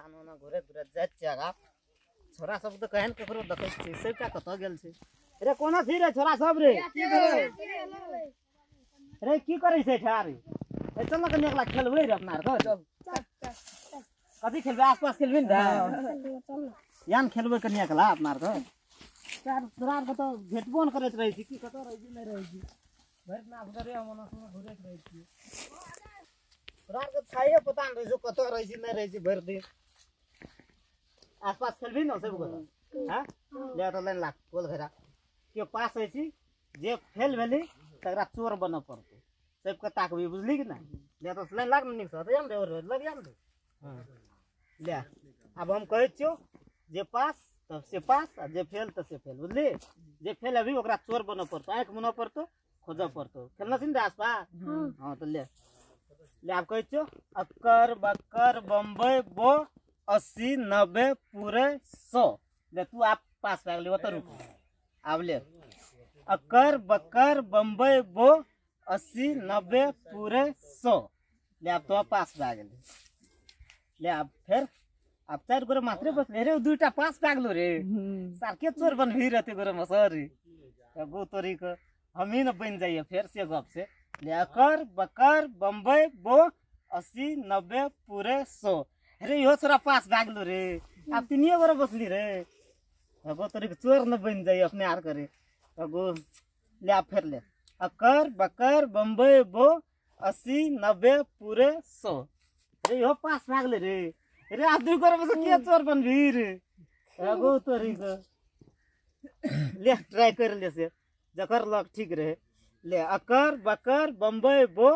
तानो ना घुरे घुरे जात जगह छोरा सब तो कहन केकरो देखै छी से का कत गेल छै रे कोना छी रे छोरा सब रे रे की करै छै ठार ए चल न कने एकला खेलबै रे अपना घर चल कथि खेलबै आसपास खेलबै न यान खेलबै कने एकला अपना घर चार तोरा के तो भेटबो न करैत रहै छी की कत रहै छी नै रहै छी भरि ना घरे हमन सुन घुरैत रहै छी तोरा के छाइए पता न रहै कत रहै छी नै रहै छी भरि दिन आसपास खेलबी न सब को हां ले तो लाइन लाग बोल घेरा के पास है छी जे फेल भेली तकरा चोर बन पड़तो सब के ताकबी बुझली कि ना ले तो लाइन लाग निक से हम रे लग जाम रे हां ले अब हम कहै छियो जे पास तब से पास आ जे फेल त से फेल बुझली जे फेल अभी ओकरा चोर बन पड़तो आंख मुनो पड़तो खोज पड़तो खेलना सिन आसपास हां तो ले आप कहै छियो अक्कर बक्कर बम्बई बो 80 90 पूरे 100 ले तू आप पास भाग ले तो रुक अब ले अक्कर बक्कर बम्बई बो 80 90 पूरे 100 ले आप तो पास भाग ले अब फिर अब चार गोरे मात्रे बस रे दुईटा पास भाग लो रे सार के चोर बन भी रहते गोरे मसरी गो तोरी को हम ही न बन जाइए फिर से गप से ले अक्कर बक्कर बम्बई बो 80 90 पूरे 100 अरे यो छोरा पास भाग लो रे अब तीनिए गोरे बसली रे गो तोरी को चोर न बन जाइए अपने आर करे गो ले आप फिर ले अक्कर बक्कर बम्बई बो 80 90 पूरे 100 अरे यो पास भाग ले रे अरे आप दुई गोरे बस के चोर बन भी रे गो तोरी को ले ट्राई कर ले से जकर लक ठीक रहे ले अक्कर बक्कर बम्बई बो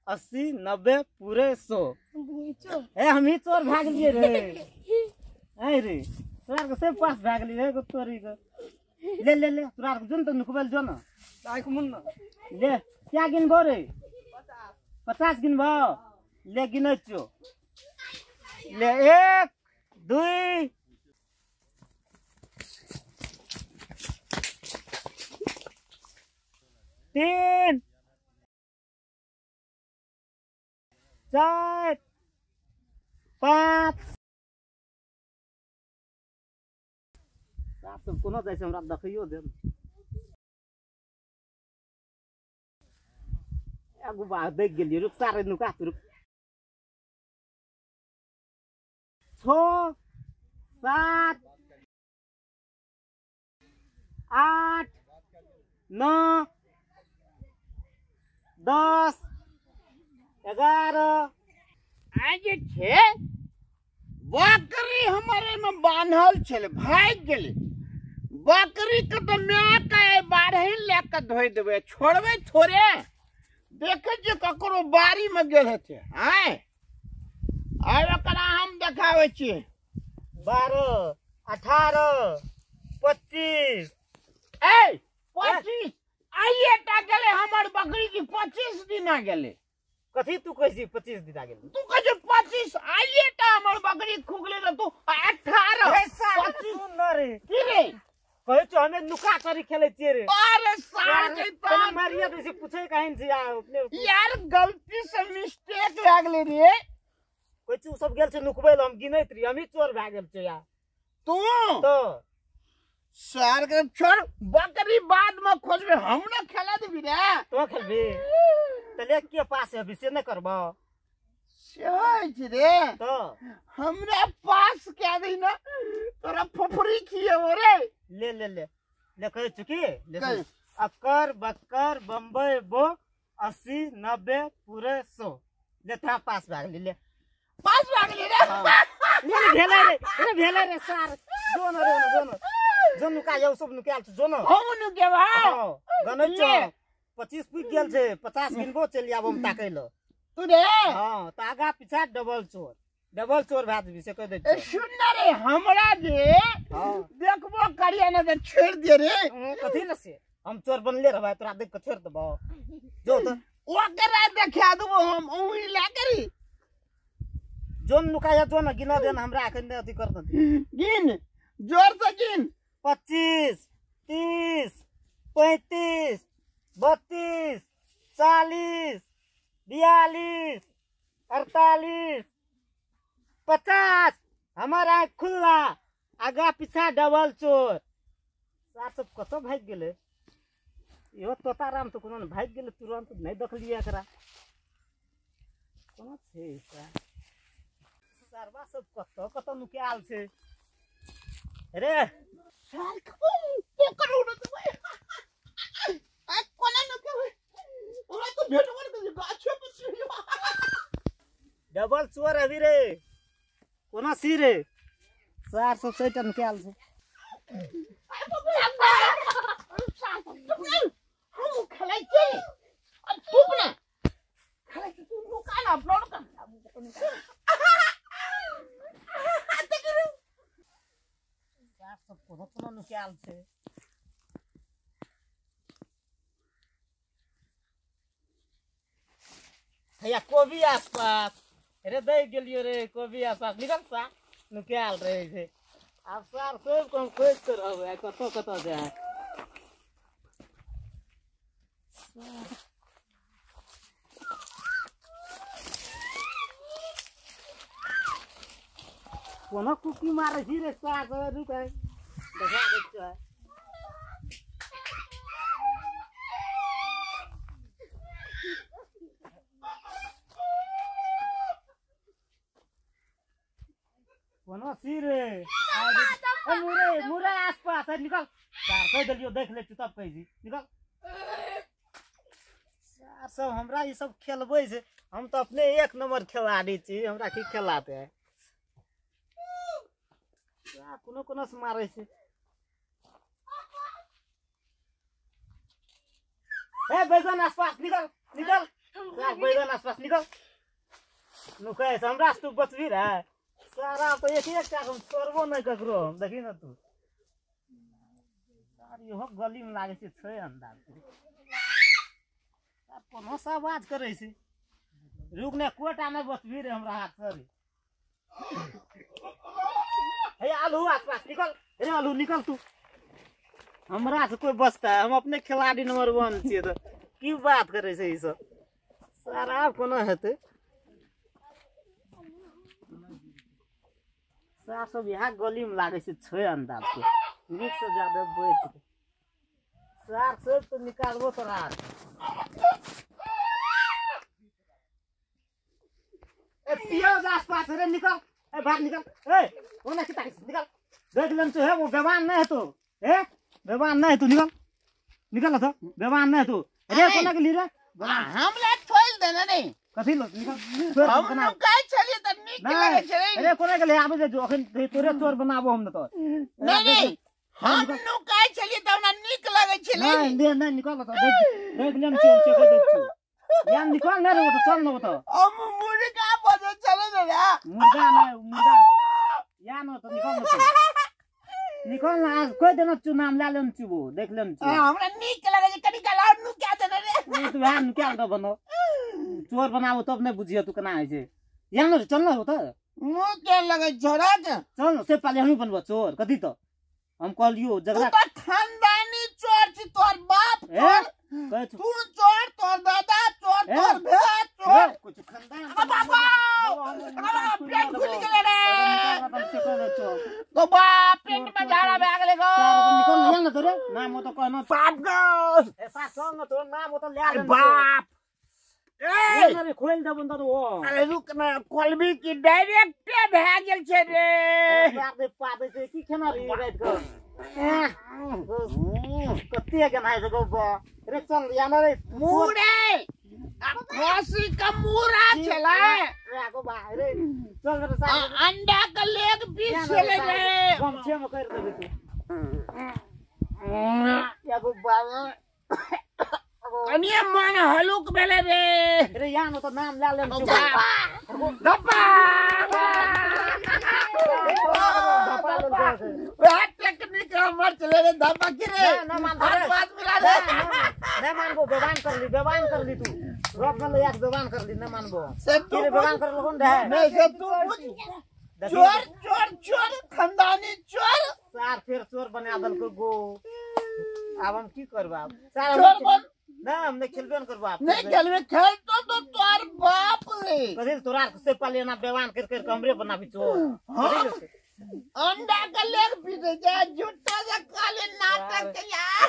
80 90 पूरे 100 ए हम ही चोर भाग लिए रे आई रे तोरा के सब पास भाग लिए गो तोरी को ले ले ले तोरा के जन त नुकबल जो न ताई को मुन ले क्या गिनबो रे 50 गिनबो ले गिनै छियो ले 1 2 3 4 5 सात कोनो जाइ छै हमरा देखियो देम एगो बात देख गेलिए रुक सारे नुका रुक 6 7 8 9 10 11 आज छे बकरी हमारे में बांधल छले भाग गेले बकरी के तो मैं के बाढ़े लेके धोइ देबे छोड़बे थोड़े देखे जे ककरो बारी में गेल हेते आय आय ओकरा हम देखावे छी 12 18 25 ए 25 आइए ता गेले हमर बकरी की 25 दिन आ गेले कथी तू कहै 25 दिन आ गेल तू कहे 25 आइए ता हमर बकरी खुगले त तू 18 25 सुन न रे की रे कहै छ हमें नुका करी खेले छिए रे अरे सार के तो मारिया से पूछे काहे छी अपने यार गलती से मिस्टेक लाग ले रे कोई तू सब गेल छै नुकबैल हम गिनैत रही हम ही चोर भाग गेल छै यार तू तो सार के छोड़ बकरी बाद में खोजबे हम न खेला देबी रे तो खेलबी तले के पास है अभी से न करबो सच रे तो हमरा पास क्या दी ना तोरा फफरी खिए रे ले ले ले ले कह चुकी ले अक्कर बक्कर बम्बई बो 80 90 पूरे 100 ले था पास भाग ले पास भाग ले रे ले भेले रे सार जोन रे जोन नुका यो सब नुकाल छ जोन हम नु के बा गनै छ 25 पुग गेल छै 50 गिनबो चली आब हम ताकै ल तू रे हां त आगा पीछा डबल चोर भात भी से कह दे सुन ना रे हमरा जे देखबो करिया न त छेड़ दे रे कथि ल से हम चोर बनले रहबा तोरा देख के छोड़ देबो जो त ओकरा देखा देबो हम ओही ला करी जोन नुकाया जोन गिना देन हमरा अखन अथि कर दे गिन जोर से गिन 25 30 35 32 40 42 48 50 हमारा आँख खुल्ला आगा पीछा डबल चोर सार सब कत भाग गेले इहो तोताराम तो कोनो भाग गेले तुरंत नहीं देखलिए एकरा कोन छे सारवा सब कत नुकाल छे रे सार पोकर उड़ तो आ कोना नुके ओला तो भेट कर के गाछे पे डबल चोर अभी रे कोना सी रे सार सब सैटा नुकाल छे हम खेलाई छी अब तू ना खेलाई छी तू नुका ना अपलोड कर सार सब कोनो नुकाल छे भैया कोबी आसपास रे दे गेलियो रे कोबी आसपास निकल सा नुकाल रहे छे अब सार सब को खोज कर रहबे कत जाए कोनो कुकी मारे छी रे सार रुक देखा देख है कोनो सी रे मुरे मुरे आसपास है निकल सार कह दिलियो देख ले तब कह जी निकल सार सब हमरा ये सब खेलबे से हम तो अपने एक नंबर खिलाड़ी छी हमरा की खिलाते है सार कोनो से मारे से ए बैगन आसपास निकल निकल सार बैगन आसपास निकल नुके से हमरा से तू बचबी रे सारा तो एक का हम छोड़बो नहीं ककरो देखी ना तू सार इहो गली में लागे छे अंदाज सार कोनो सा आवाज करे छे रुक ने कोटा में बचबी रे हमरा हाथ सरी हे आलू आसपास निकल रे आलू निकल तू हमरा से कोई बचता है हम अपने खिलाड़ी नंबर 1 छिए तो की बात करे छे ई सब सारा कोनो हेते सार सब यहाँ गली में लागे छे अंदाज के नीक से ज्यादा बैठ सार सब तो निकालबो तो रात ए पियोज आसपास रे निकल ए बाहर निकल ए ओना की ताकी निकल देख लेन तो है वो बेवान नहीं है तो ए बेवान नहीं है तू निकल निकल तो बेवान नहीं है तू अरे कोना के लिए रे हमला छोड़ देना नहीं कथी लो निकल हम लोग काय चलिए त नीक लगे छे अरे कोना के ले आबे जो अखन तोरे चोर बनाबो हम न तो नहीं हम लोग काय चलिए त ना नीक लगे छे नहीं निकल तो देख लेम से कह दे तू यान निकल ना रे वो तो चल न तो हम मुर्गा बजे चले ना मुर्गा यान तो निकल ना आज कोई दिन तू नाम ले लेम छी वो देख लेम छी हमरा नीक लगे छे कनी गला नु क्या देना रे तू यान क्या तो बनो चोर बनाबो तब नहीं बुझियो तू केना है छे यान चल ना हो तो मु के लगे छोड़ा के चल से पहले हम ही बनबो चोर कदी तो हम कहलियो झगड़ा तू तो खानदानी चोर छी तोर बाप ए तू चोर तोर दादा चोर तोर भैया चोर कुछ खानदान बाबा पेट खुल गेले रे तो बाप पेट में झाड़ा में आग लेगो निकल ना तो रे नाम तो कहना बाप गो ऐसा संग तो नाम तो ले आ बाप ए अरे खोल दे बंदा तो अरे रुक ना कोलबी की डायरेक्ट भे गेल छे रे बाप दे पादे से की खाना रे रात को कत्ते के ना है गो रे चल याना रे मुड़े अब खसी का मुरा चला रे को बा रे चल रे साहब अंडा का लेग पीस चले रे गमछे में कर दे तू या गो बा कनिया मन हलुक बेले रे यान तो नाम ले लेम धप्पा टेक्निक हमर चले रे धप्पा गिरे ना मान बात मिला दे ना मानबो बेवान कर ली तू रोक में ले एक बेवान कर ली ना मानबो से तू बेवान कर लो कौन है मैं से तू चोर चोर चोर खानदानी चोर सार फिर चोर बना दल को गो अब हम की करबा चोर बन ना हमने खेलबे न करबा नहीं खेलबे खेल तो तोर बाप रे कथि तोरा से पहले ना बेवान कर हमरे बनाबी चोर अंडा का लेग पीस जा झूठा सा काले नाटक के यार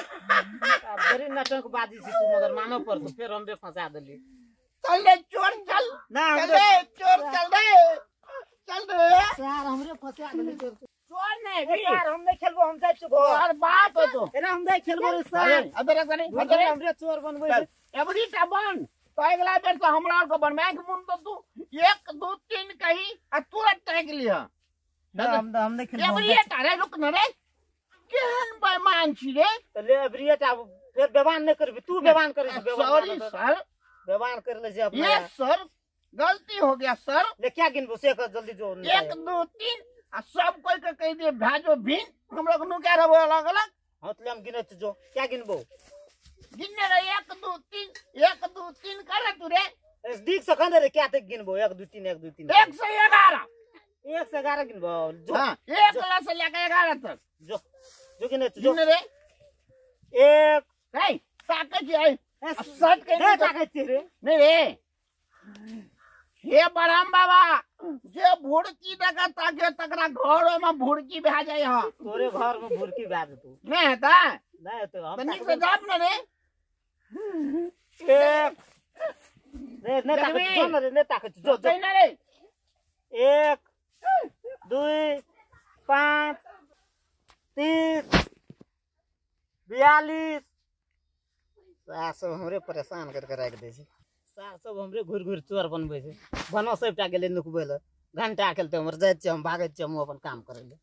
बड़ी नाटक बाजी थी तू मगर मानो पर तो फिर हम भी फंसा देली चल रे चोर चल ना चल रे चोर चल रे यार हमरे फंसा देली चोर नहीं यार हम नहीं खेलबो हम जाय चुको और बात हो तो एना हम नहीं खेलबो रे सर अबे रे हमरे चोर बनबै एबड़ी टबन तो अगला बेर तो हमरा को बनवाए के मुन तो तू 1 2 3 कही आ तुरंत टैग लिया हम नहीं खेलबो एबड़ी तारे रुक न रे केहन बेईमान छी रे तो ले ब्रियटा फिर बेवान नहीं करबी तू बेवान करे सॉरी सर बेवान कर ले जे अपना यस सर गलती हो गया सर ले क्या गिनबो से कर जल्दी जो 1 2 3 आ सब कोई के कह दे भाजो भिन हम लोग नु क्या रहबो अलग अलग हां तो हम गिनत जो क्या गिनबो गिनने रे 1 2 3 1 2 3 करे तू रे देख सकन रे क्या तक गिनबो 1 2 3 1 2 3 111 1 से 11 गिनबो जो हां 1 क्लास से लेकर 11 तक जो गिनत जो गिनने रे 1 नहीं ताकत है सट के नहीं ताकत रे नहीं रे हे बड़ाम बाबा जे भुड़की लगा ताके तकरा घर में भुड़की भा जाय ह तोरे घर में भुरकी गाद तू नहीं है नहीं तो हम तनिक से जाप न रे एक नहीं ताकत जो न रे नहीं ताकत जो कहीं न रे 1 2 5 30 42 सब हमरे परेशान करके रख दे छै सब हमरे घुर घुर चोर बनबै छै बनो सबटा गेले नुकबै ल घंटा खेलते हमर जाय छै हम भागै छै हम अपन काम करै ले।